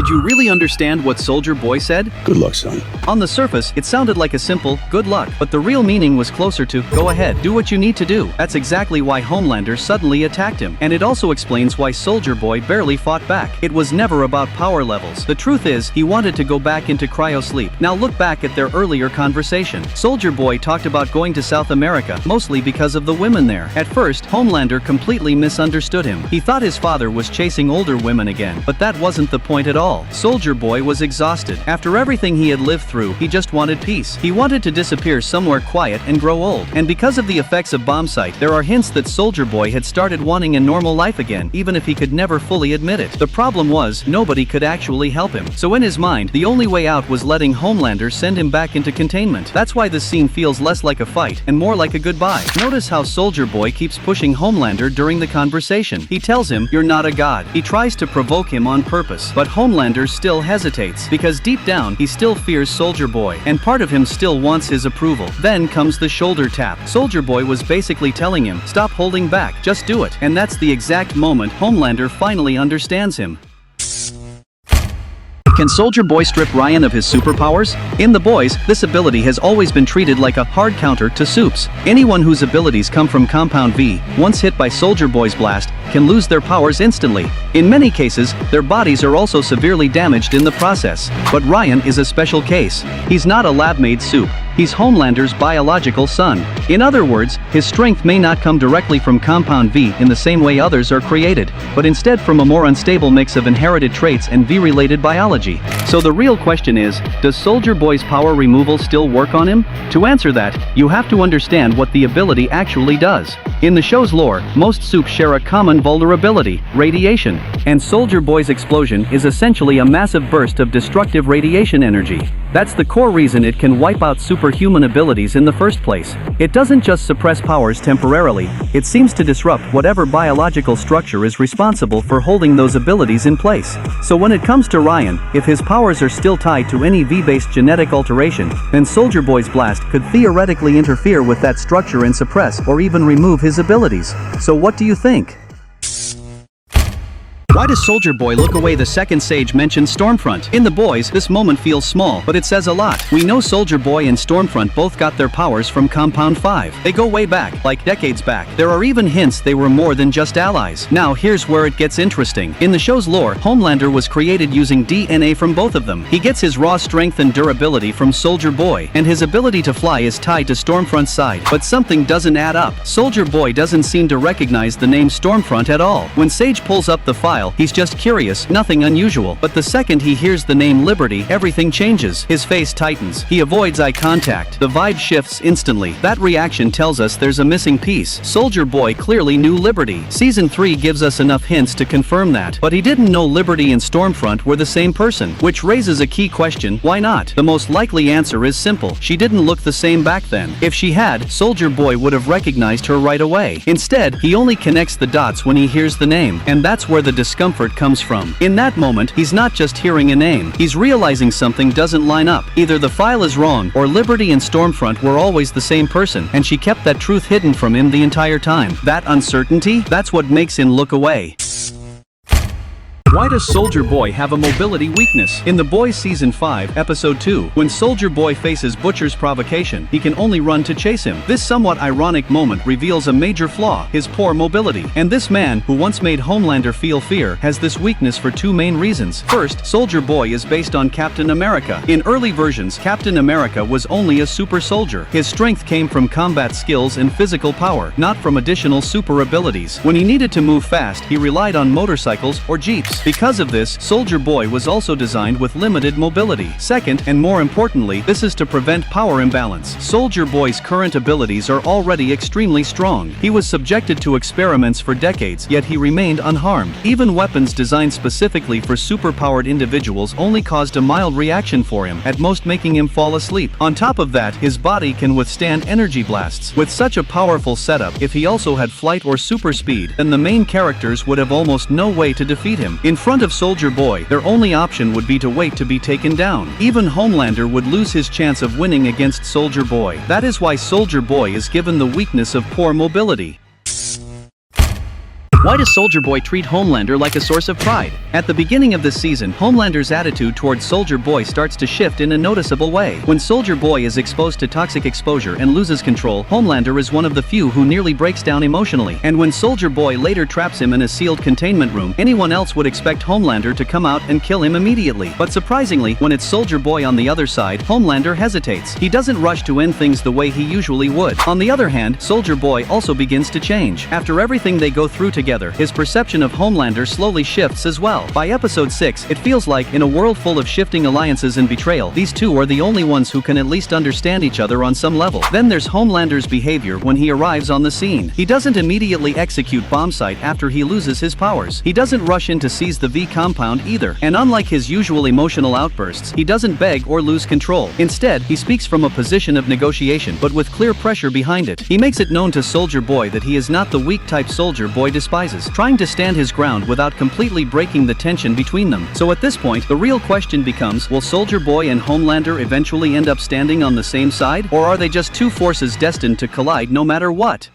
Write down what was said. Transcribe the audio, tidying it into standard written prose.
Did you really understand what Soldier Boy said? Good luck, son. On the surface, it sounded like a simple, good luck, but the real meaning was closer to, go ahead, do what you need to do. That's exactly why Homelander suddenly attacked him, and it also explains why Soldier Boy barely fought back. It was never about power levels. The truth is, he wanted to go back into cryo sleep. Now look back at their earlier conversation. Soldier Boy talked about going to South America, mostly because of the women there. At first, Homelander completely misunderstood him. He thought his father was chasing older women again, but that wasn't the point at all. Soldier Boy was exhausted. After everything he had lived through, he just wanted peace. He wanted to disappear somewhere quiet and grow old. And because of the effects of Bombsight, there are hints that Soldier Boy had started wanting a normal life again, even if he could never fully admit it. The problem was, nobody could actually help him. So in his mind, the only way out was letting Homelander send him back into containment. That's why this scene feels less like a fight and more like a goodbye. Notice how Soldier Boy keeps pushing Homelander during the conversation. He tells him, "You're not a god." He tries to provoke him on purpose, but Homelander still hesitates, because deep down, he still fears Soldier Boy, and part of him still wants his approval. Then comes the shoulder tap. Soldier Boy was basically telling him, stop holding back, just do it. And that's the exact moment Homelander finally understands him. Can Soldier Boy strip Ryan of his superpowers? In The Boys, this ability has always been treated like a hard counter to Soup's. Anyone whose abilities come from Compound V, once hit by Soldier Boy's blast, can lose their powers instantly. In many cases, their bodies are also severely damaged in the process. But Ryan is a special case. He's not a lab-made Soup. He's Homelander's biological son. In other words, his strength may not come directly from Compound V in the same way others are created, but instead from a more unstable mix of inherited traits and V-related biology. So the real question is, does Soldier Boy's power removal still work on him? To answer that, you have to understand what the ability actually does. In the show's lore, most Soups share a common vulnerability, radiation, and Soldier Boy's explosion is essentially a massive burst of destructive radiation energy. That's the core reason it can wipe out superhuman abilities in the first place. It doesn't just suppress powers temporarily, it seems to disrupt whatever biological structure is responsible for holding those abilities in place. So when it comes to Ryan, if his powers are still tied to any V-based genetic alteration, then Soldier Boy's blast could theoretically interfere with that structure and suppress or even remove his abilities. So what do you think? Why does Soldier Boy look away the second Sage mentions Stormfront? In The Boys, this moment feels small, but it says a lot. We know Soldier Boy and Stormfront both got their powers from Compound 5. They go way back, like decades back. There are even hints they were more than just allies. Now here's where it gets interesting. In the show's lore, Homelander was created using DNA from both of them. He gets his raw strength and durability from Soldier Boy, and his ability to fly is tied to Stormfront's side. But something doesn't add up. Soldier Boy doesn't seem to recognize the name Stormfront at all. When Sage pulls up the file, he's just curious, nothing unusual. But the second he hears the name Liberty, everything changes. His face tightens. He avoids eye contact. The vibe shifts instantly. That reaction tells us there's a missing piece. Soldier Boy clearly knew Liberty. Season 3 gives us enough hints to confirm that. But he didn't know Liberty and Stormfront were the same person. Which raises a key question, why not? The most likely answer is simple. She didn't look the same back then. If she had, Soldier Boy would have recognized her right away. Instead, he only connects the dots when he hears the name. And that's where the discomfort comes from. In that moment, he's not just hearing a name, he's realizing something doesn't line up. Either the file is wrong, or Liberty and Stormfront were always the same person, and she kept that truth hidden from him the entire time. That uncertainty, that's what makes him look away. Why does Soldier Boy have a mobility weakness? In The Boys Season 5, Episode 2, when Soldier Boy faces Butcher's provocation, he can only run to chase him. This somewhat ironic moment reveals a major flaw, his poor mobility. And this man, who once made Homelander feel fear, has this weakness for two main reasons. First, Soldier Boy is based on Captain America. In early versions, Captain America was only a super soldier. His strength came from combat skills and physical power, not from additional super abilities. When he needed to move fast, he relied on motorcycles or jeeps. Because of this, Soldier Boy was also designed with limited mobility. Second, and more importantly, this is to prevent power imbalance. Soldier Boy's current abilities are already extremely strong. He was subjected to experiments for decades, yet he remained unharmed. Even weapons designed specifically for superpowered individuals only caused a mild reaction for him, at most making him fall asleep. On top of that, his body can withstand energy blasts. With such a powerful setup, if he also had flight or super speed, then the main characters would have almost no way to defeat him. In front of Soldier Boy, their only option would be to wait to be taken down. Even Homelander would lose his chance of winning against Soldier Boy. That is why Soldier Boy is given the weakness of poor mobility. Why does Soldier Boy treat Homelander like a source of pride? At the beginning of this season, Homelander's attitude towards Soldier Boy starts to shift in a noticeable way. When Soldier Boy is exposed to toxic exposure and loses control, Homelander is one of the few who nearly breaks down emotionally. And when Soldier Boy later traps him in a sealed containment room, anyone else would expect Homelander to come out and kill him immediately. But surprisingly, when it's Soldier Boy on the other side, Homelander hesitates. He doesn't rush to end things the way he usually would. On the other hand, Soldier Boy also begins to change. After everything they go through together, his perception of Homelander slowly shifts as well. By episode 6, it feels like, in a world full of shifting alliances and betrayal, these two are the only ones who can at least understand each other on some level. Then there's Homelander's behavior when he arrives on the scene. He doesn't immediately execute Bombsight after he loses his powers. He doesn't rush in to seize the V compound either. And unlike his usual emotional outbursts, he doesn't beg or lose control. Instead, he speaks from a position of negotiation, but with clear pressure behind it. He makes it known to Soldier Boy that he is not the weak type Soldier Boy despises, trying to stand his ground without completely breaking the tension between them. So at this point, the real question becomes, will Soldier Boy and Homelander eventually end up standing on the same side? Or are they just two forces destined to collide no matter what?